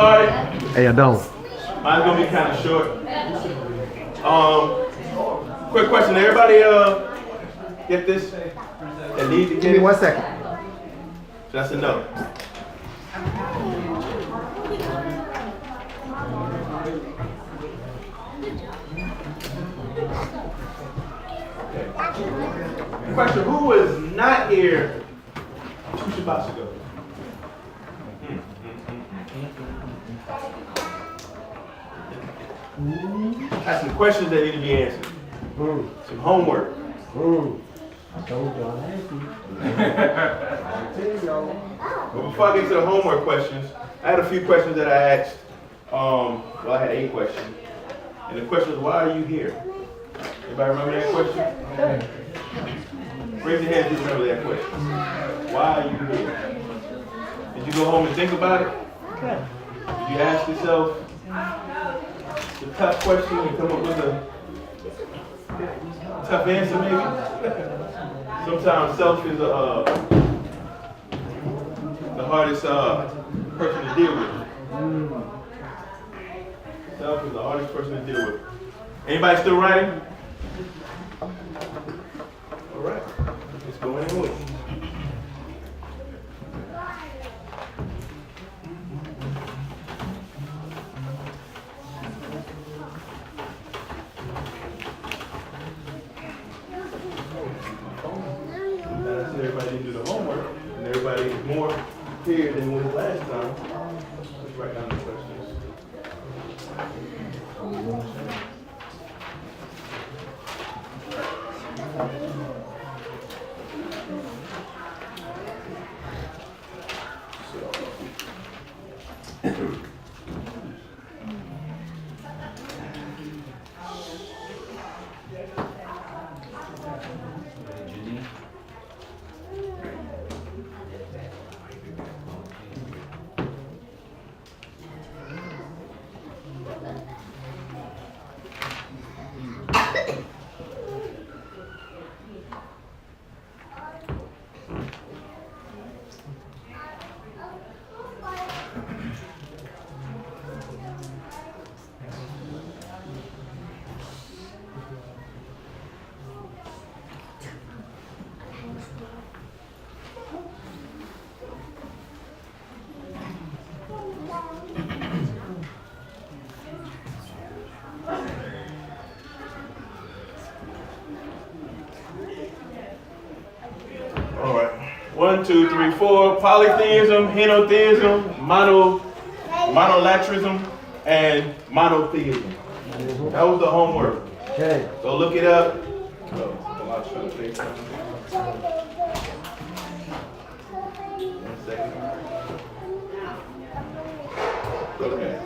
started. Hey, I don't. Mine's gonna be kind of short. Quick question. Everybody get this? That need to get Give me it? 1 second. That's a no. Okay. Question, who was not here 2 Shabbats ago? That's some questions that need to be answered. Some homework. I told y'all But before I get to the homework questions, I had a few questions that I asked. Well, I had 8 questions. And the question was, why are you here? Anybody remember that question? Raise your hand if you remember that question. Why are you here? Did you go home and think about it? Did you ask yourself the tough question and come up with a tough answer maybe? Sometimes self is the hardest person to deal with. Self is the hardest person to deal with. Anybody still writing? All right, let's go in with it. Everybody didn't do the homework, and everybody is more here than was last time. Let's write down the questions. All right. 1, 2, 3, 4. Polytheism, Henotheism, Monolatrism, and Monotheism. That was the homework. Okay. Go look it up. Oh, I'll try to take time. 1 second. Okay.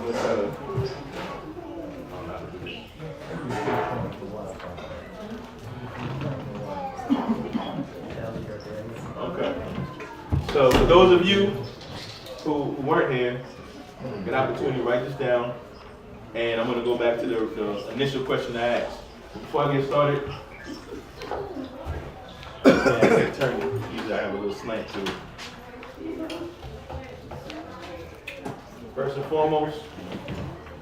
Let's Okay. So for those of you who weren't here, get an opportunity to write this down. And I'm going to go back to the initial question I asked. Before I get started, I turn it. Usually I have a little slant to it. First and foremost,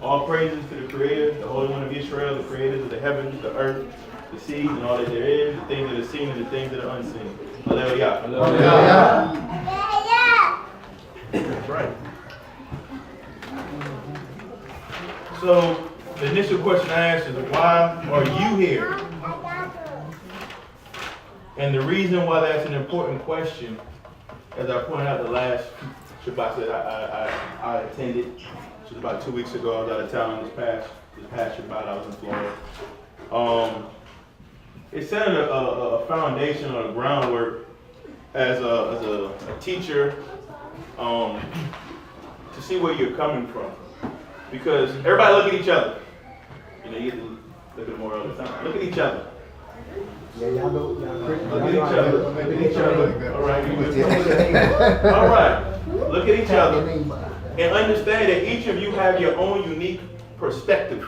all praises to the Creator, the Holy One of Israel, the creators of the heavens, the earth, the seas, and all that there is, the things that are seen and the things that are unseen. Hallelujah. Hallelujah. That's right. So, the initial question I asked is, why are you here? And the reason why that's an important question, as I pointed out the last Shabbat that I attended, which was about 2 weeks ago. I was out of town this past Shabbat. I was in Florida. It set a foundation or a groundwork as a teacher to see where you're coming from. Because everybody look at each other. You know, you get to look at them more all the time. Look at each other. Yeah, y'all know. Look at each other. Look at each other. All right. All right. Look at each other. And understand that each of you have your own unique perspective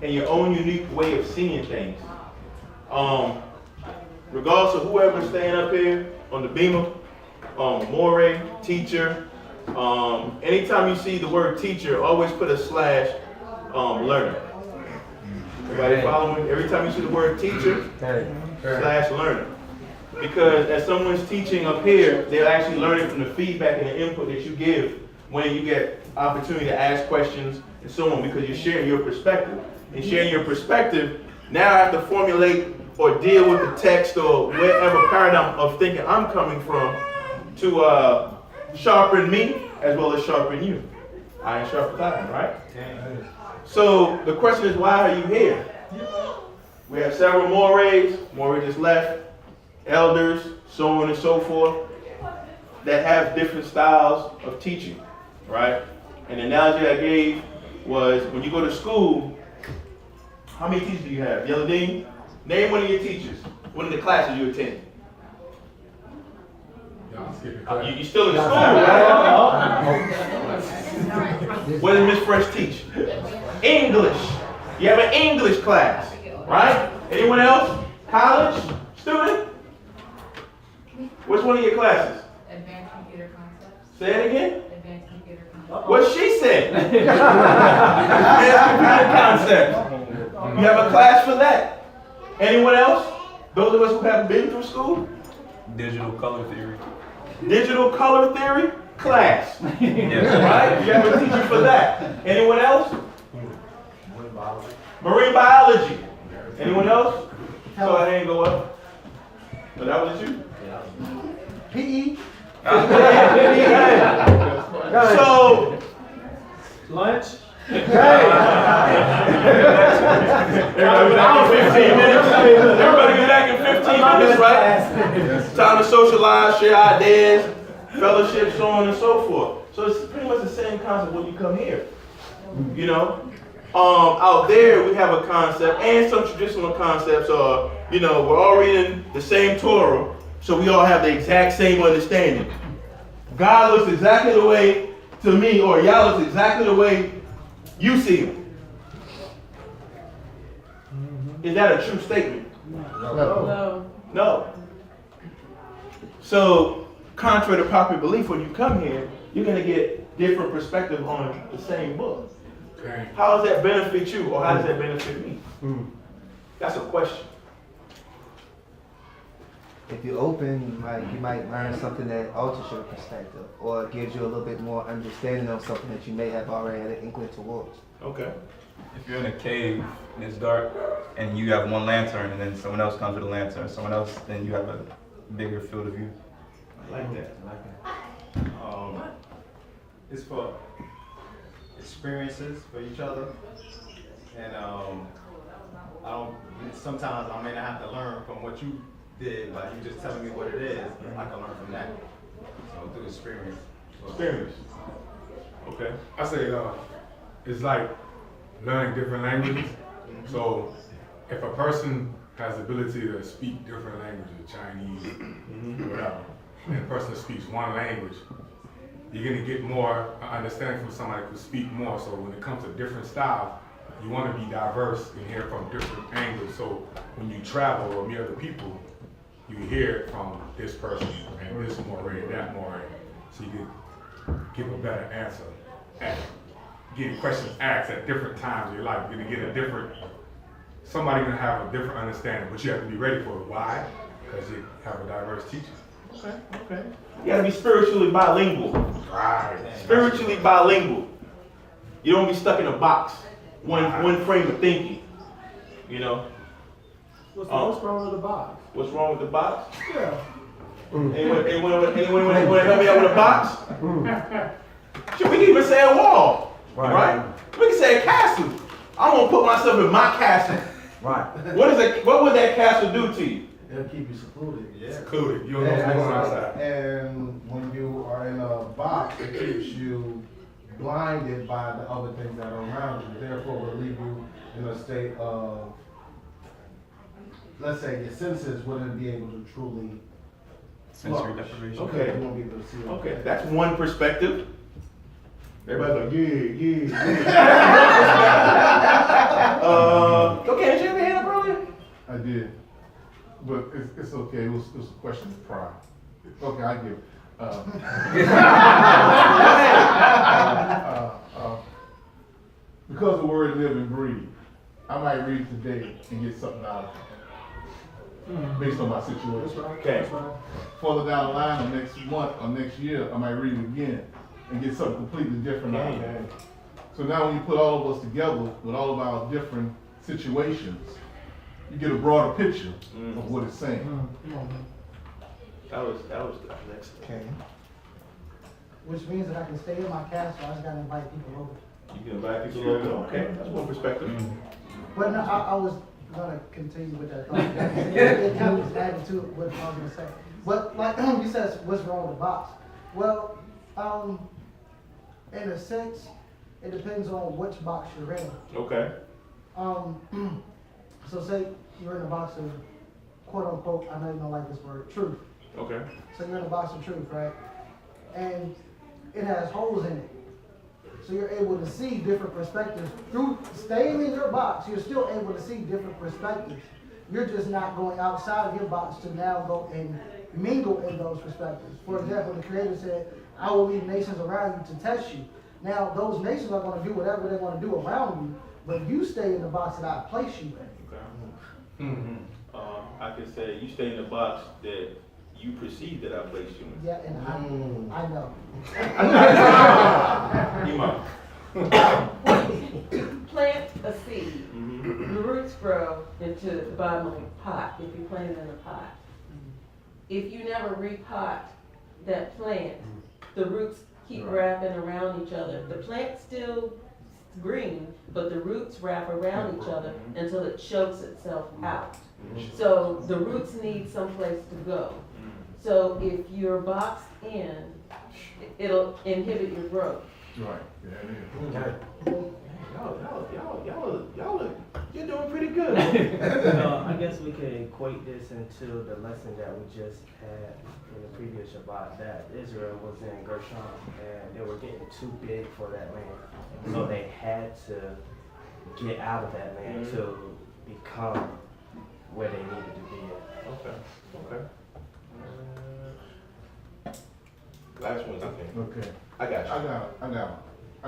and your own unique way of seeing things. Regardless of whoever's staying up here on the beamer, MORAY, teacher, Anytime you see the word teacher, always put a slash learner. Everybody following? Every time you see the word teacher, slash learner. Because as someone's teaching up here, they're actually learning from the feedback and the input that you give when you get opportunity to ask questions and so on, because you're sharing your perspective. And sharing your perspective, now I have to formulate or deal with the text or whatever paradigm of thinking I'm coming from to sharpen me as well as sharpen you. Iron sharpens iron, right? So the question is, why are you here? We have several MORAYs. MORAY just left. Elders, so on and so forth, that have different styles of teaching, right? And the analogy I gave was when you go to school, how many teachers do you have? Yellow Dean, name one of your teachers, one of the classes you attend. You still in school, right? What does Miss Fresh teach? English. You have an English class, right? Anyone else? College student? What's one of your classes? Advanced computer concepts. Say it again. Advanced computer concepts. What she said. Advanced computer concepts. You have a class for that. Anyone else? Those of us who have been through school? Digital color theory. Digital color theory class. Yes. Right? You have a teacher for that. Anyone else? Marine biology. Anyone else? So I didn't go up. But that was you? PE. So, Lunch. everybody back in 15 minutes. Everybody be back in 15 minutes, right? Time to socialize, share ideas, fellowship, so on and so forth. So it's pretty much the same concept when you come here. You know? Out there we have a concept, and some traditional concepts are, we're all reading the same Torah, so we all have the exact same understanding. God looks exactly the way to me, or y'all looks exactly the way you see him. Is that a true statement? No. No. So, contrary to popular belief, when you come here, you're going to get different perspective on the same book. How does that benefit you, or how does that benefit me? That's a question. If you're open, you might learn something that alters your perspective or gives you a little bit more understanding of something that you may have already had an inkling towards. Okay. If you're in a cave and it's dark and you have one lantern and then someone else comes with a lantern, someone else, then you have a bigger field of view. I like that. It's for experiences for each other, and sometimes I may not have to learn from what you did, but you just telling me what it is, I can learn from that. So through experience. Experience. Okay. I say it's like learning different languages. So if a person has the ability to speak different languages, Chinese, whatever, and a person that speaks one language, you're gonna get more understanding from somebody who speaks more. So when it comes to different styles, you want to be diverse and hear from different angles. So when you travel or meet other people, you hear it from this person and this moray, that moray, so you can give a better answer. And getting questions asked at different times in your life, you're gonna get a different. Somebody gonna have a different understanding, but you have to be ready for it. Why? Because you have a diverse teacher. Okay. You gotta be spiritually bilingual. Right. Spiritually bilingual. You don't be stuck in a box, one frame of thinking. What's wrong with the box? What's wrong with the box? Yeah. Anyone want to help me out with a box? Shit, we can even say a wall, right? We can say a castle. I'm gonna put myself in my castle. Right. What would that castle do to you? It'll keep you secluded. Secluded. You don't know what's going on outside. And when you are in a box, it keeps you blinded by the other things that are around you. Therefore, will leave you in a state of, let's say, your senses wouldn't be able to truly Sensory flourish. deprivation. Okay. You won't be able to see it. Okay, that's one perspective. Everybody's like, yeah. Okay, did you have your hand up earlier? I did. But it's okay. It was a question of pride. Okay, I give. Because the word live and breathe, I might read today and get something out of it based on my situation. Okay. Further down the line, or next month or next year, I might read it again and get something completely different out of it. So now when you put all of us together with all of our different situations, you get a broader picture of what it's saying. That was next. Okay. Which means that I can stay in my castle, I just gotta invite people over. You can invite people over. Okay, that's one perspective. But no, I was gonna continue with that thought. It kind of added to what I was gonna say. But like you said, what's wrong with the box? Well, in a sense, it depends on which box you're in. Okay. So say you're in a box of quote unquote, I know you don't like this word, truth. Okay. So you're in a box of truth, right? And it has holes in it. So you're able to see different perspectives. Through staying in your box, you're still able to see different perspectives. You're just not going outside of your box to now go and mingle in those perspectives. For example, the Creator said, I will leave nations around you to test you. Now, those nations are going to do whatever they want to do around you, but you stay in the box that I place you in. Okay. I could say you stay in the box that you perceive that I placed you in. Yeah, and I know. Plant a seed. The roots grow into the bottom of a pot if you plant it in a pot. If you never repot that plant, the roots keep wrapping around each other. The plant's still green, but the roots wrap around each other until it chokes itself out. So the roots need someplace to go. So if you're boxed in, it'll inhibit your growth. Right. Yeah, it is. Y'all, you're doing pretty good. I guess we could equate this into the lesson that we just had in the previous Shabbat, that Israel was in Gershon and they were getting too big for that land. So they had to get out of that land to become where they needed to be at. Okay. Last one, I think. Okay. I got you. I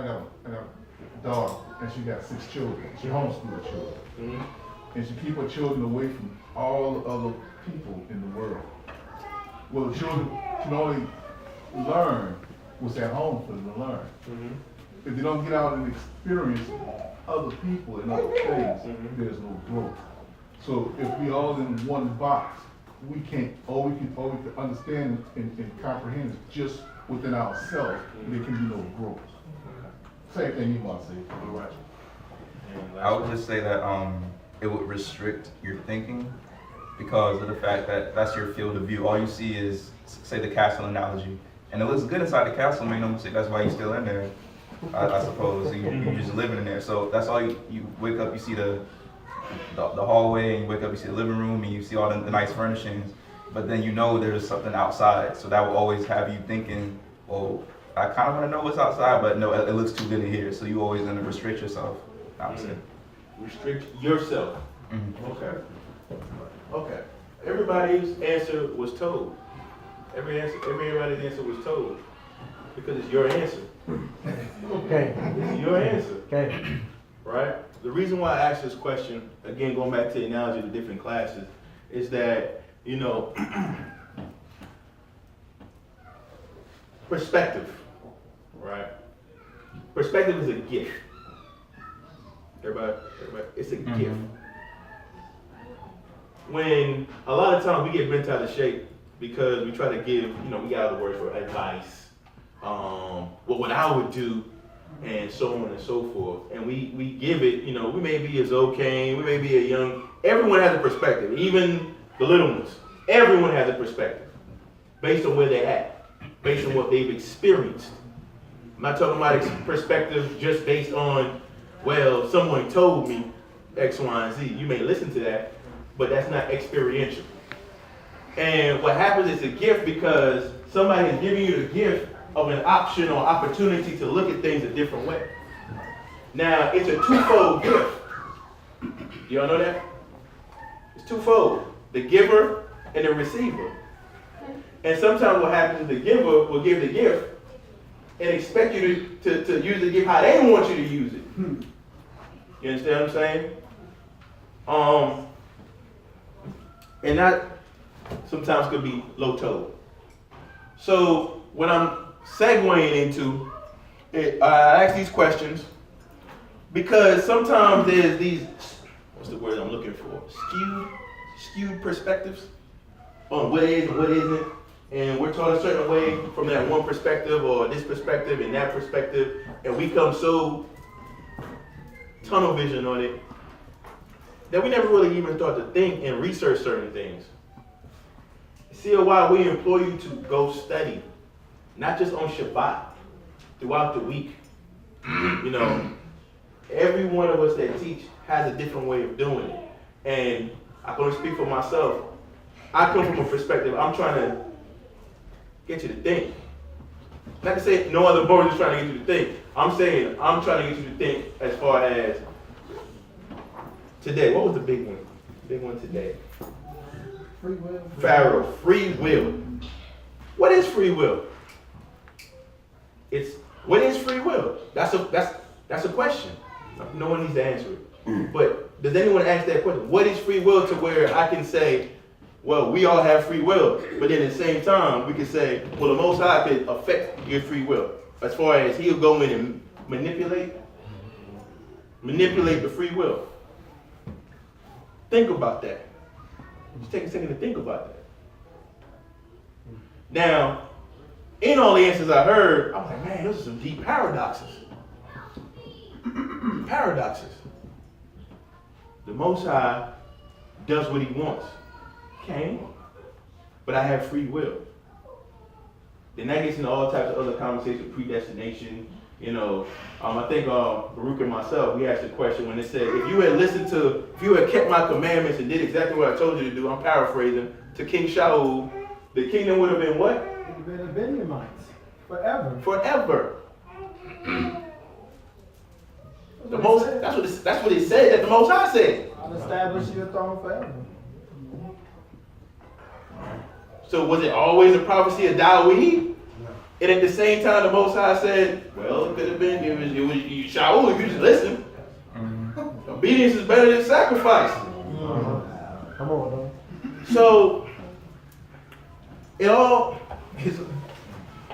got a daughter, and she got 6 children. She homeschooled children. And she keep her children away from all the other people in the world. Well, the children can only learn what's at home for them to learn. If they don't get out and experience other people and other things, there's no growth. So if we all in one box, we can't, all we can understand and comprehend is just within ourselves, there can be no growth. Same thing you want to say. All right. I would just say that it would restrict your thinking because of the fact that that's your field of view. All you see is, say, the castle analogy. And it looks good inside the castle, make no mistake, that's why you're still in there, I suppose. You're just living in there. So that's all you wake up, you see the hallway, and you wake up, you see the living room, and you see all the nice furnishings. But then you know there's something outside. So that will always have you thinking, well, I kind of want to know what's outside, but no, it looks too good in here. So you always going to restrict yourself, I would say. Restrict yourself. Okay. Okay. Everybody's answer was told. Everybody's answer was told. Because it's your answer. Okay. It's your answer. Okay. Right? The reason why I asked this question, again, going back to the analogy of the different classes, is that, you know, perspective, right? Perspective is a gift. Everybody, it's a gift. When a lot of times we get bent out of shape because we try to give, you know, we got other words for advice, what I would do, and so on and so forth. And we give it, you know, we may be a Zocane, we may be a young, everyone has a perspective, even the little ones. Everyone has a perspective based on where they're at, based on what they've experienced. I'm not talking about perspective just based on, well, someone told me X, Y, and Z. You may listen to that, but that's not experiential. And what happens is a gift because somebody is giving you the gift of an option or opportunity to look at things a different way. Now, it's a twofold gift. Y'all know that? It's twofold. The giver and the receiver. And sometimes what happens is the giver will give the gift and expect you to use the gift how they want you to use it. You understand what I'm saying? And that sometimes could be low-tone. So what I'm segueing into, I ask these questions because sometimes there's these, what's the word I'm looking for? Skewed perspectives on what is and what isn't. And we're taught a certain way from that one perspective or this perspective and that perspective. And we come so tunnel vision on it that we never really even start to think and research certain things. COY, we implore you to go study, not just on Shabbat, throughout the week. You know, every one of us that teach has a different way of doing it. And I can only speak for myself. I come from a perspective, I'm trying to get you to think. Not to say no other board is trying to get you to think. I'm saying I'm trying to get you to think as far as today. What was the big one? Big one today. Free will. Pharaoh, free will. What is free will? What is free will? That's a question. No one needs to answer it. But does anyone ask that question? What is free will, to where I can say, well, we all have free will, but then at the same time we can say, well, the Most High could affect your free will. As far as He'll go in and manipulate the free will. Think about that. Just take a second to think about that. Now, in all the answers I heard, I was like, man, those are some deep paradoxes. Paradoxes. The Most High does what He wants. Okay? But I have free will. Then that gets into all types of other conversations, predestination. You know, I think Baruch and myself, we asked a question when it said, if you had kept my commandments and did exactly what I told you to do, I'm paraphrasing, to King Shaul, the kingdom would have been what? It would have been the Benjamites. Forever. Forever. That's what it said, that the Most High said. I'll establish your throne forever. So was it always a prophecy of Dawid? And at the same time, the Most High said, well, it could have been, it was Shaul, if you just listen. Obedience is better than sacrifice. Come on, man. So, it all is,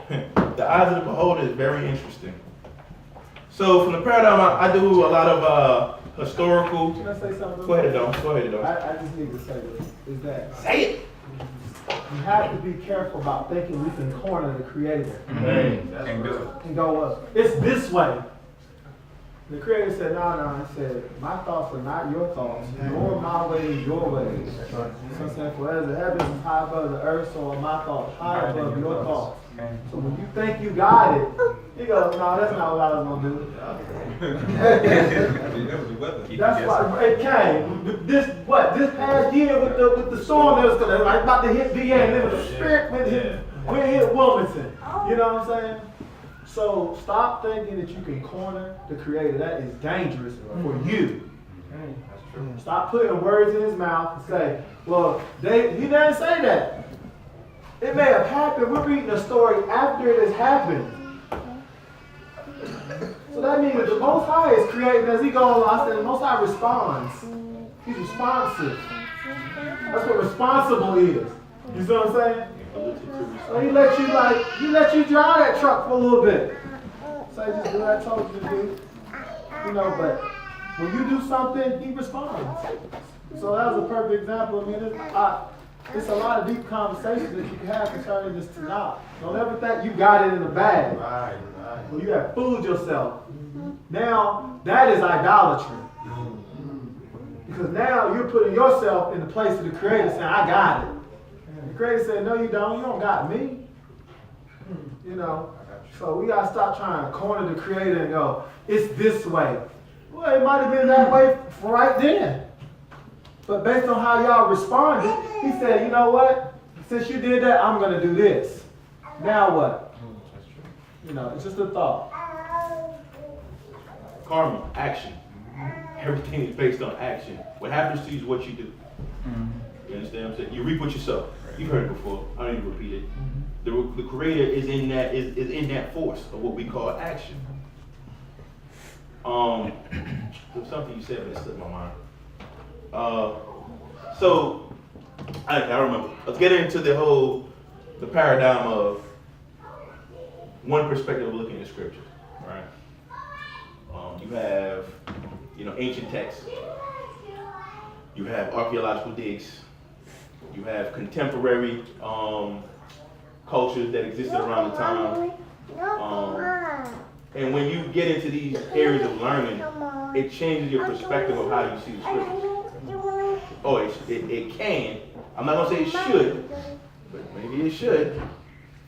the eyes of the beholder is very interesting. So, from the paradigm, I do a lot of historical. Can I say something? Go ahead, Adon. I just need to say this. Is that Say it. you have to be careful about thinking we can corner the Creator and go up. It's this way. The Creator said, no. He said, my thoughts are not your thoughts, nor my ways your ways. So I'm saying, for as the heavens is high above the earth, so are my thoughts high above your thoughts. So when you think you got it, he goes, no, that's not what I was going to do. That's why it came. This past year with the storm that was like about to hit VA, and then the spirit went hit Wilmington. You know what I'm saying? So stop thinking that you can corner the Creator. That is dangerous for you. Stop putting words in His mouth and say, well, He didn't say that. It may have happened. We're reading a story after it has happened. So that means that the Most High is creating as He goes along. I said the Most High responds. He's responsive. That's what responsible is. You see what I'm saying? So He let you drive that truck for a little bit. So He just do what I told you to do. You know, but when you do something, He responds. So that was a perfect example. I mean, it's a lot of deep conversations that you can have concerning this Tanakh. Don't ever think you got it in the bag. Right. Well, you have fooled yourself. Now, that is idolatry. Because now you're putting yourself in the place of the Creator saying, I got it. And the Creator said, no, you don't. You don't got me. You know, so we got to stop trying to corner the Creator and go, it's this way. Well, it might have been that way right then. But based on how y'all responded, He said, you know what? Since you did that, I'm going to do this. Now what? You know, it's just a thought. Karma, action. Everything is based on action. What happens to you is what you do. You understand what I'm saying? You reap what you sow. You've heard it before. I don't need to repeat it. The creator is in that force of what we call action. There was something you said, but it slipped my mind. So I remember. Let's get into the paradigm of one perspective of looking at scriptures, right? You have, ancient texts. You have archaeological digs. You have contemporary cultures that existed around the time. And when you get into these areas of learning, it changes your perspective of how you see the scriptures. Oh, it can. I'm not gonna say it should, but maybe it should.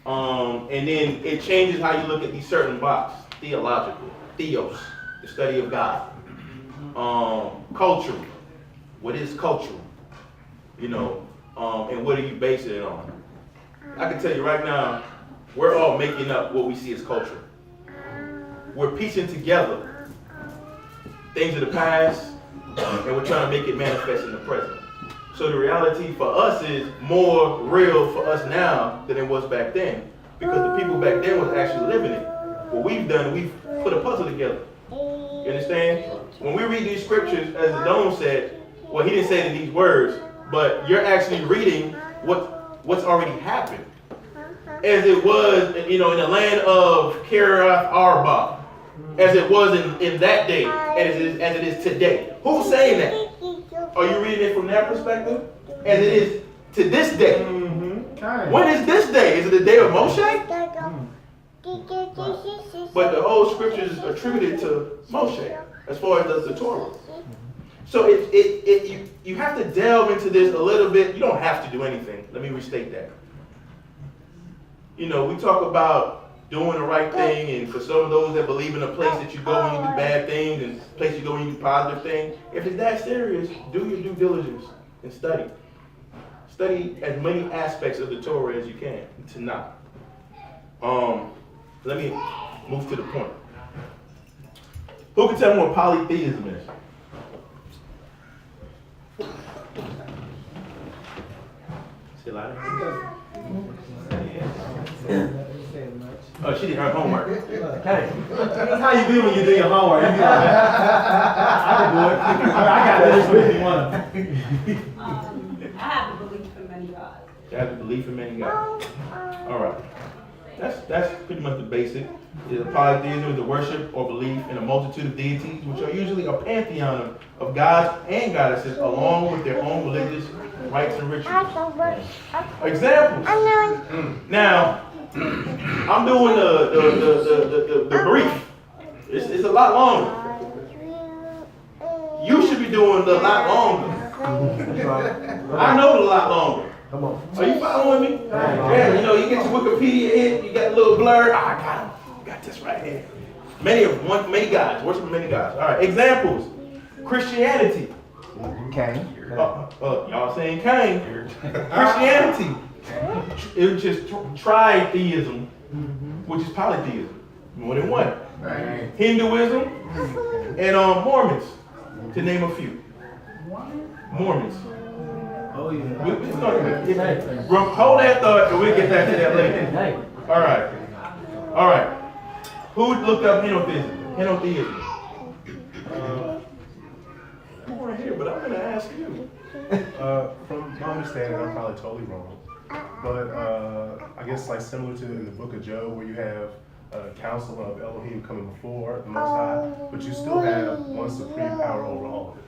And then it changes how you look at these certain boxes. Theological, theos, the study of God. Cultural, what is cultural? And what are you basing it on? I can tell you right now, we're all making up what we see as culture. We're piecing together things of the past, and we're trying to make it manifest in the present. So the reality for us is more real for us now than it was back then, because the people back then was actually living it. What we've done, we've put a puzzle together. You understand? When we read these scriptures, as the Dome said, well, he didn't say it in these words, but you're actually reading what's already happened. As it was, in the land of Kiriath Arba, as it was in that day, as it is today. Who's saying that? Are you reading it from that perspective? As it is to this day. When is this day? Is it the day of Moshe? But the whole scripture is attributed to Moshe, as far as the Torah. So you have to delve into this a little bit. You don't have to do anything. Let me restate that. We talk about doing the right thing, and for some of those that believe in a place that you go when you do bad things and a place you go when you do positive things, if it's that serious, do your due diligence and study. Study as many aspects of the Torah as you can to not. Let me move to the point. Who can tell me what polytheism is? Say it louder. Oh, she did her homework. Okay. That's how you do when you do your homework. You be like, I can do it. I got this with you. I have a belief in many gods. You have a belief in many gods. All right. That's pretty much the basic. Polytheism is the worship or belief in a multitude of deities, which are usually a pantheon of gods and goddesses, along with their own religious rites and rituals. Examples. Now, I'm doing the brief. It's a lot longer. You should be doing the lot longer. I know the lot longer. Come on. Are you following me? Yeah, you get your Wikipedia in, you got a little blur. I got him. Got this right here. Many gods, worship many gods. All right, examples. Christianity. Cain. Y'all saying Cain. Christianity. It was just tritheism, which is polytheism. More than one. Hinduism and Mormons, to name a few. Mormons. Oh, yeah. Hold that thought, and we'll get back to that later. All right. Who looked up Henotheism? I'm right here, but I'm going to ask you. From my understanding, I'm probably totally wrong, but I guess like similar to in the book of Job, where you have a council of Elohim coming before the Most High, but you still have one supreme power over all of it.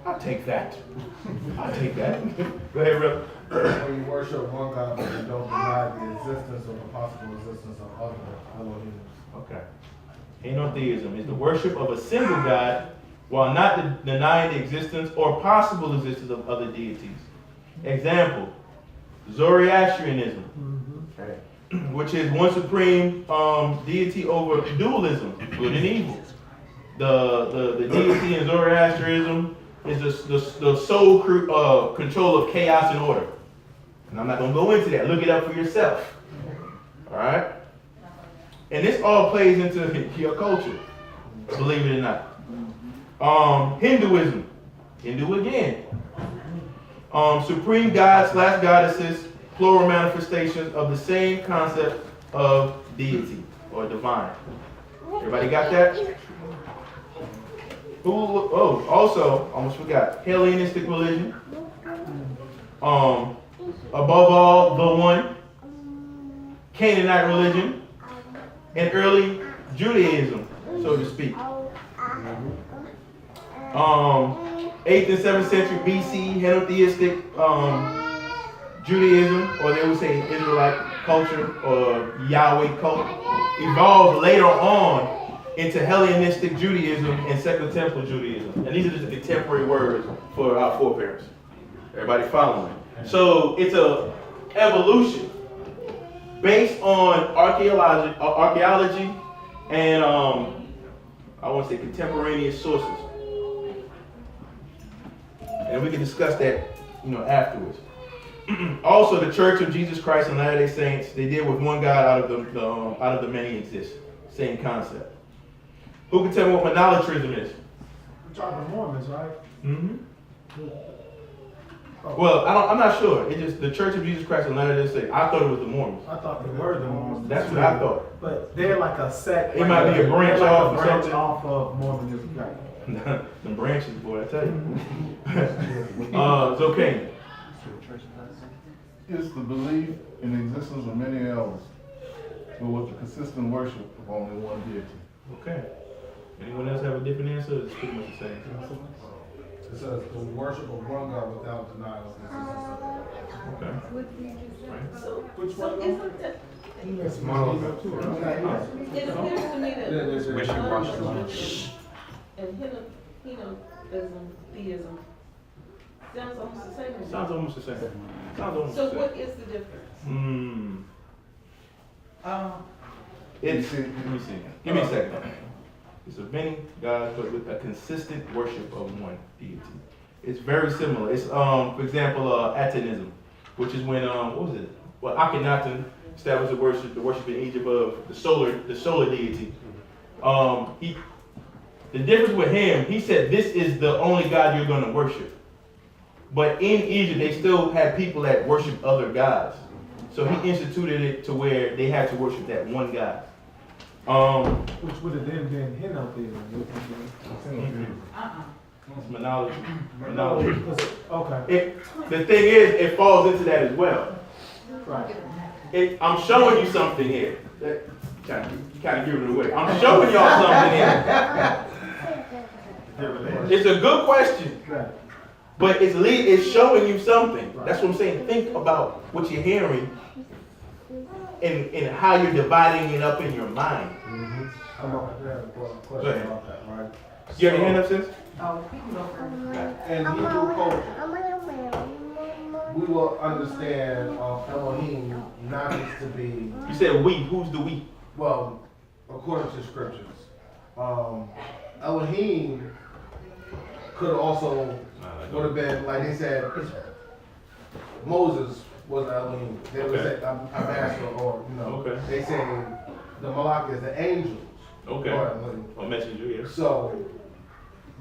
I'll take that. Go ahead, Rip. When you worship one God, but you don't deny the existence or the possible existence of other Elohims. Okay. Henotheism is the worship of a single God while not denying the existence or possible existence of other deities. Example, Zoroastrianism, which is one supreme deity over dualism, good and evil. The deity in Zoroastrianism is the sole control of chaos and order. And I'm not going to go into that. Look it up for yourself. All right? And this all plays into your culture, believe it or not. Hinduism. Hindu again. Supreme gods / goddesses, plural manifestations of the same concept of deity or divine. Everybody got that? Also, almost forgot, Hellenistic religion. Above all, the one. Canaanite religion. And early Judaism, so to speak. 8th and 7th century BC, henotheistic Judaism, or they would say Israelite culture or Yahweh cult, evolved later on into Hellenistic Judaism and Second Temple Judaism. And these are just the contemporary words for our forebears. Everybody following? So it's a evolution based on archaeology and I want to say contemporaneous sources. And we can discuss that, afterwards. Also, the Church of Jesus Christ and Latter-day Saints, they deal with one God out of the many exist. Same concept. Who can tell me what monolatrism is? We're talking about Mormons, right? Mm-hmm. Well, I'm not sure. It's just the Church of Jesus Christ and Latter-day Saints. I thought it was the Mormons. I thought they were the Mormons. That's what I thought. But they're like a sect. It might be a branch off or something. Off of Mormonism, right? The branches, boy, I tell you. It's okay. It's the belief in the existence of many elders, but with the consistent worship of only one deity. Okay. Anyone else have a different answer? It's pretty much the same. It says the worship of one God without denial. Okay. So Which one? isn't that, It's monotheism too, right? it appears to me that Wishy-washy. and Henotheism, theism, sounds almost the same. Sounds almost the same. So what is the difference? Let me see. Give me a second. It's of many gods, but with a consistent worship of one deity. It's very similar. It's for example, Atonism, which is when what was it? Well, Akhenaten established the worship in Egypt of the solar deity. The difference with him, he said this is the only God you're going to worship. But in Egypt, they still had people that worship other gods. So he instituted it to where they had to worship that one God. Which would have then been Henotheism. It's monolatry. Okay. The thing is, it falls into that as well. Right. I'm showing you something here. You kind of giving it away. I'm showing y'all something here. It's a good question. Right. But it's showing you something. That's what I'm saying. Think about what you're hearing and how you're dividing it up in your mind. I'm going to have a question about that, right? You have your hand up, sis? Oh, we can go first. In Hebrew culture, we will understand Elohim not just to be, You said we. Who's the we? well, according to scriptures, Elohim could also would have been, like they said, Moses was Elohim. They would say a master, or Okay. they say the Malak is the angels. Okay. Or Elohim. A messenger, yes. So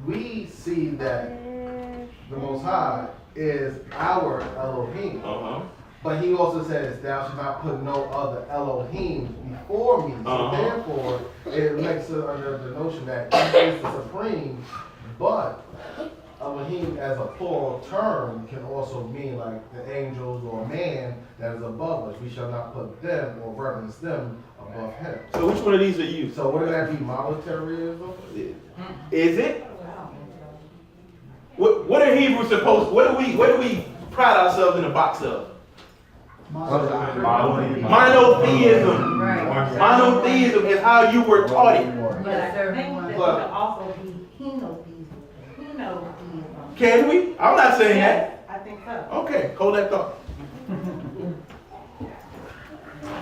we see that the Most High is our Elohim. But he also says, thou shalt not put no other Elohim before me. So therefore, it makes it under the notion that he is the supreme, but Elohim as a plural term can also mean like the angels or man that is above us. We shall not put them or reverence them above him. So which one of these are you? So wouldn't that be monotheism? Is it? What are Hebrews supposed? What do we pride ourselves in the box of? Monotheism. Right. Monotheism is how you were taught it. But I think that it could also be Henotheism. Can we? I'm not saying that. I think so. Okay, hold that thought.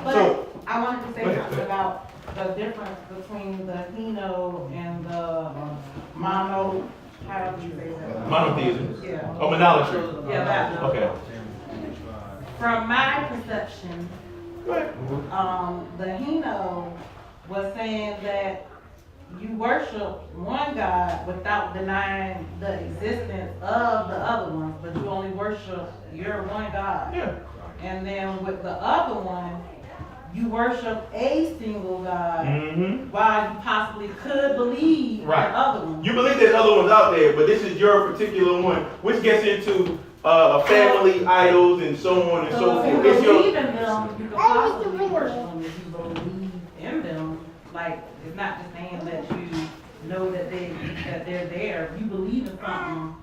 But So, I wanted to say something about the difference between the Heno and the Mono. How do you say that? Monotheism. Yeah. Oh, monolatry. Yeah, that. Okay. From my perception, the Heno was saying that you worship one God without denying the existence of the other ones, but you only worship your one God. Yeah. And then with the other one, you worship a single God, while you possibly could believe the other one. You believe there's other ones out there, but this is your particular one, which gets into family idols and so on and so If you forth. It's believe your, in them, you can possibly worship them if you believe in them. Like, it's not just saying that you know that they're there. If you believe in something,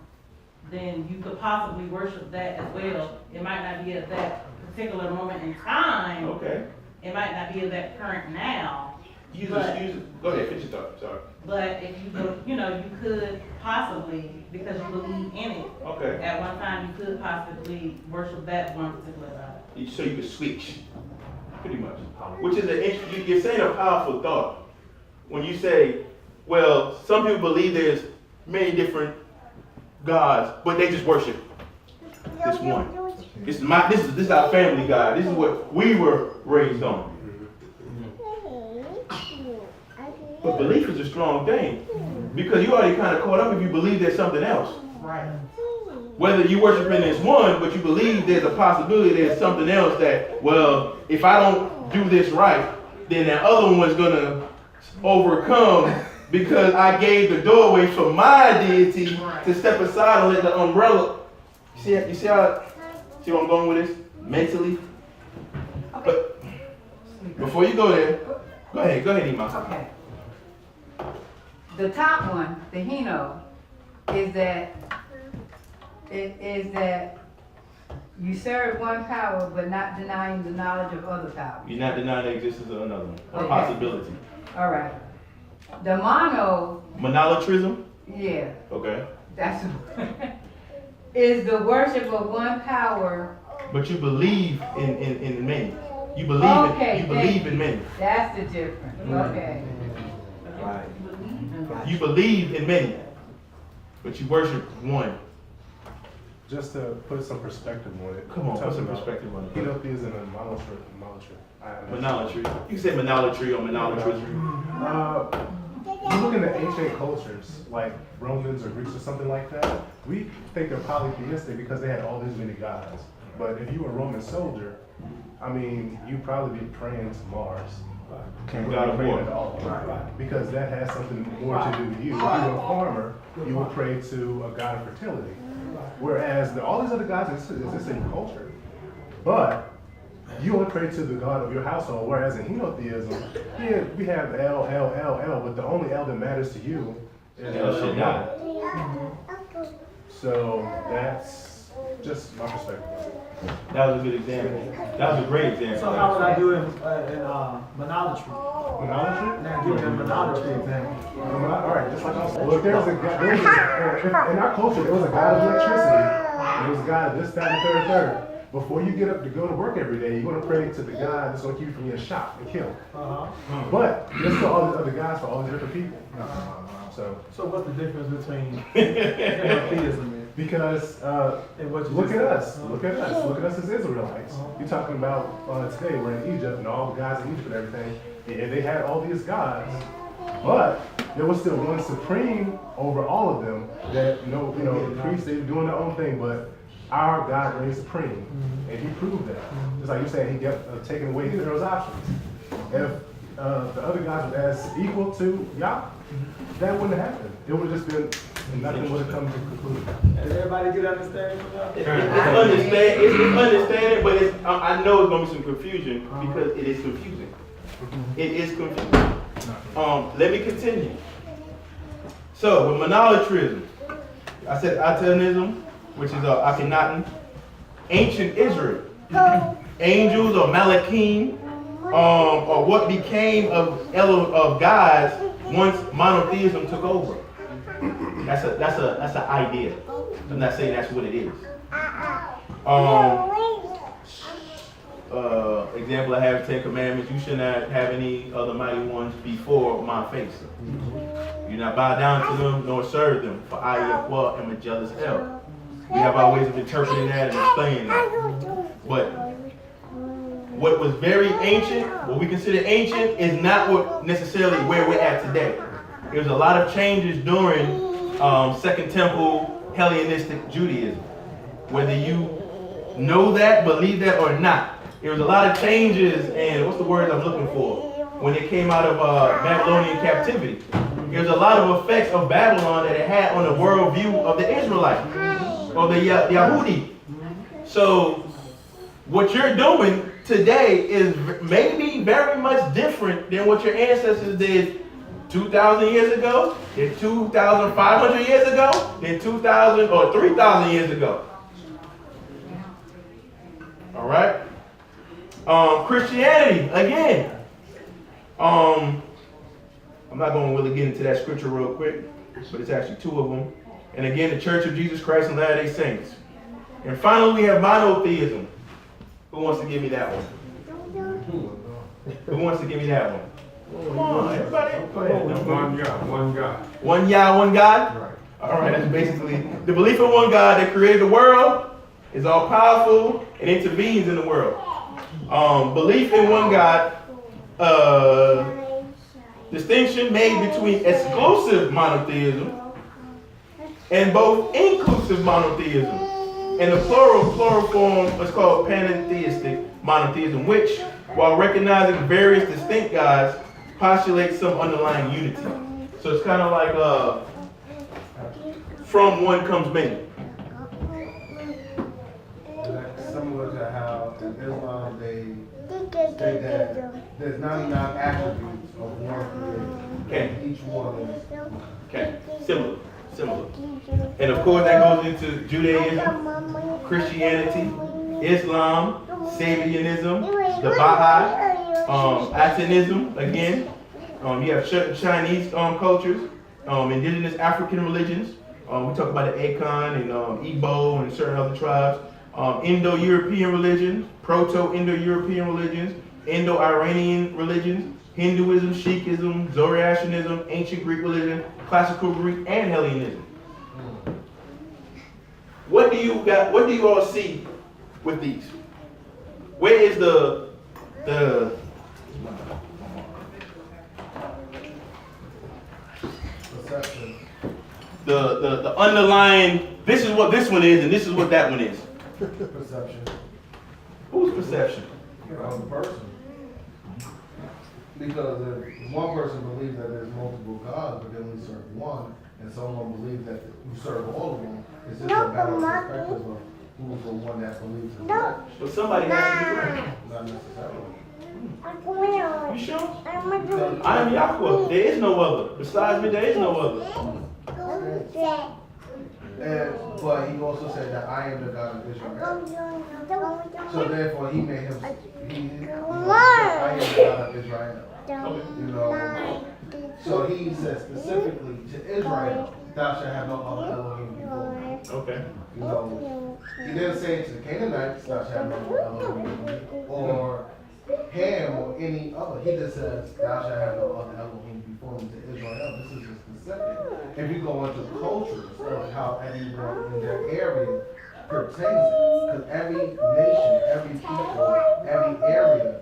then you could possibly worship that as well. It might not be at that particular moment in time. okay. It might not be at that current now. Use But- it. Go ahead, finish your thought. Sorry. But if you go, you could possibly, because you believe in it, Okay. at one time you could possibly worship that one particular God. So you can switch, pretty much. Which is you're saying a powerful thought when you say, well, some people believe there's many different gods, but they just worship this one. This is our family God. This is what we were raised on. But belief is a strong thing because you already kind of caught up if you believe there's something else. Right. Whether you worshiping this one, but you believe there's a possibility there's something else that, well, if I don't do this right, then that other one's gonna overcome because I gave the doorway for my deity to step aside and let the umbrella. You see where I'm going with this? Mentally? But before you go there, go ahead, Iman. Okay. The top one, the Heno, is that you serve one power but not denying the knowledge of other powers. You're not denying the existence of another one. A Okay. possibility. All right. The mono, Monolatrism? yeah, Okay. that's is the worship of one power. But you believe in many. You believe in many. That's the difference. Okay. Right. You believe in many, but you worship one. Just to put some perspective on it. Come on, put some Talking about perspective on it. Henotheism and Monolatry. You can say monolatry or monolatrism. You look into ancient cultures, like Romans or Greeks or something like that, we think they're polytheistic because they had all these many gods. But if you were a Roman soldier, I mean, you'd probably be praying to Mars. You God of wouldn't war. pray to all, because that has something more to do with you. If you were a farmer, you would pray to a god of fertility. Whereas all these other gods exist in your culture. But you only pray to the God of your household, whereas in Henotheism, yeah, we have L, L, L, L, but the only L that matters to you is El Shaddai. So that's just my perspective. That was a good example. That was a great example. So how would I do in monolatry? Monolatry? Now give me a monolatry example. All right, just like I said. Well, if there was a God, in our culture, there was a God of electricity. There was a God of this, that, and third. Before you get up to go to work every day, you're going to pray to the God that's going to keep you from getting shot and killed. But there's still all these other gods for all these different people. So what's the difference between Henotheism and? Because look at us. Look at us. Look at us as Israelites. You're talking about today we're in Egypt and all the gods in Egypt and everything. And they had all these gods, but there was still one supreme over all of them. That the priests, they were doing their own thing, but our God reigns supreme, and He proved that. Just like you're saying, He kept taking away Pharaoh's options. If the other gods were as equal to Yah, that wouldn't have happened. It would have just been, nothing would have come to conclusion. Does everybody get understanding from that? It's understanding, but I know it's going to be some confusion because it is confusing. It is confusing. Let me continue. So, with monolatrism, I said Atonism, which is Akhenaten, ancient Israel, angels or Malachim, or what became of gods once monotheism took over. That's an idea. I'm not saying that's what it is. Example I have 10 commandments. You should not have any other mighty ones before my face. You not bow down to them nor serve them, for I am a jealous hell. We have our ways of interpreting that and explaining that. But what was very ancient, what we consider ancient, is not what necessarily where we're at today. There was a lot of changes during Second Temple Hellenistic Judaism. Whether you know that, believe that, or not, there was a lot of changes, and what's the word I'm looking for? When it came out of Babylonian captivity. There's a lot of effects of Babylon that it had on the worldview of the Israelites, or the Yahudi. So what you're doing today is maybe very much different than what your ancestors did 2,000 years ago, than 2,500 years ago, than 2,000 or 3,000 years ago. All right? Christianity, again. I'm not going to really get into that scripture real quick, but it's actually two of them. And again, the Church of Jesus Christ and Latter-day Saints. And finally, we have monotheism. Who wants to give me that one? Who wants to give me that one? Come on, everybody. Go ahead. One God, one God. One Yah, one God? Right. All right, that's basically the belief in one God that created the world, is all powerful, and intervenes in the world. Belief in one God, distinction made between exclusive monotheism and both inclusive monotheism. And the plural form is called pantheistic monotheism, which, while recognizing various distinct gods, postulates some underlying unity. So it's kind of like from one comes many. Similar to how in Islam they say that there's 99 attributes of one creator. Okay. Each one is. Okay. Similar. And of course that goes into Judaism, Christianity, Islam, Sabianism, the Baha'i, Atenism, again. You have certain Chinese cultures, indigenous African religions. We talk about the Akan and Igbo and certain other tribes. Indo-European religions, Proto-Indo-European religions, Indo-Iranian religions, Hinduism, Sikhism, Zoroastrianism, ancient Greek religion, classical Greek, and Hellenism. What do you all see with these? Where is the Perception. the underlying, this is what this one is and this is what that one is? Perception. Whose perception? Of the person. Because if one person believes that there's multiple gods, but then we serve one, and someone believes that you serve all of them, it's just a matter of perspective of who's the one that believes in that. But somebody has to be right. Not necessarily. You sure? I am Yahweh. There is no other. Besides me, there is no other. But he also said that I am the God of Israel. So therefore he made him, I am the God of Israel. You know, so he said specifically to Israel, thou shalt have no other Elohim before me. Okay. You know, he didn't say it to the Canaanites, thou shalt have no other Elohim before me, or Ham or any other. He just says, thou shalt have no other Elohim before me to Israel. This is just specific. If you go into cultures of how everyone in their area pertains it, because every nation, every people, every area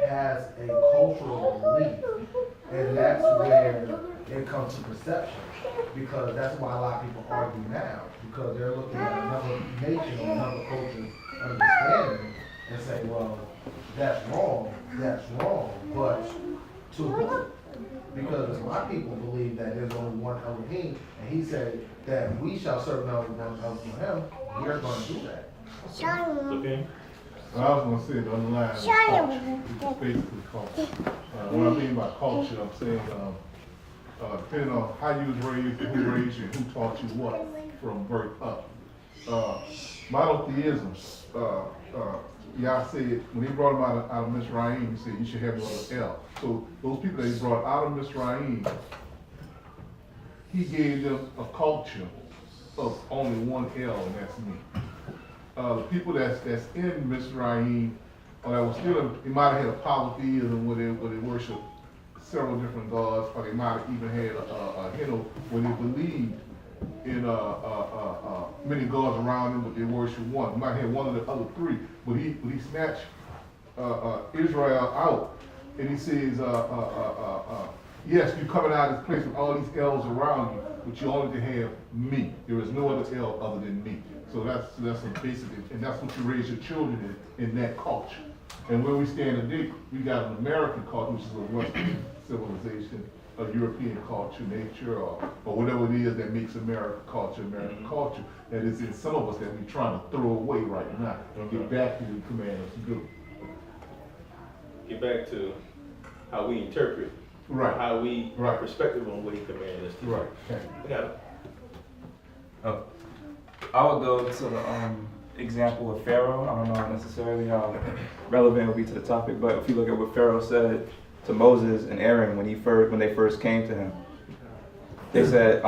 has a cultural belief, and that's where it comes to perception. Because that's why a lot of people argue now, because they're looking at another nation or another culture's understanding and say, well, that's wrong, but to who? Because my people believe that there's only one Elohim, and he said that we shall serve no one else for him. We're going to do that. Okay. I was going to say the underlying culture, it's basically culture. When I mean by culture, I'm saying depending on how you was raised and who raised you and who taught you what from birth up. Monotheism, Yah said, when he brought him out of Mizraim, he said, you should have no other El. So those people that he brought out of Mizraim, he gave them a culture of only one El, and that's me. The people that's in Mizraim, that was still, they might have had a polytheism where they worship several different gods, or they might have even had a Henotheism where they believed in many gods around them, but they worship one. They might have one of the other three, but he snatched Israel out, and he says, Yes, you're coming out of this place with all these L's around you, but you only have me. There is no other L other than me. So that's a basic, and that's what you raise your children in that culture. And where we stand today, we got an American culture, which is a Western civilization, a European culture, nature, or whatever it is that makes American culture, that is in some of us that we're trying to throw away right now and get back to the command us to do. Get back to how we interpret, Right. how we, Right. perspective on what he commanded us to do. Right. Okay. I got it. Oh, I would go to the example of Pharaoh. I don't know necessarily how relevant it would be to the topic, but if you look at what Pharaoh said to Moses and Aaron when they first came to him, they said,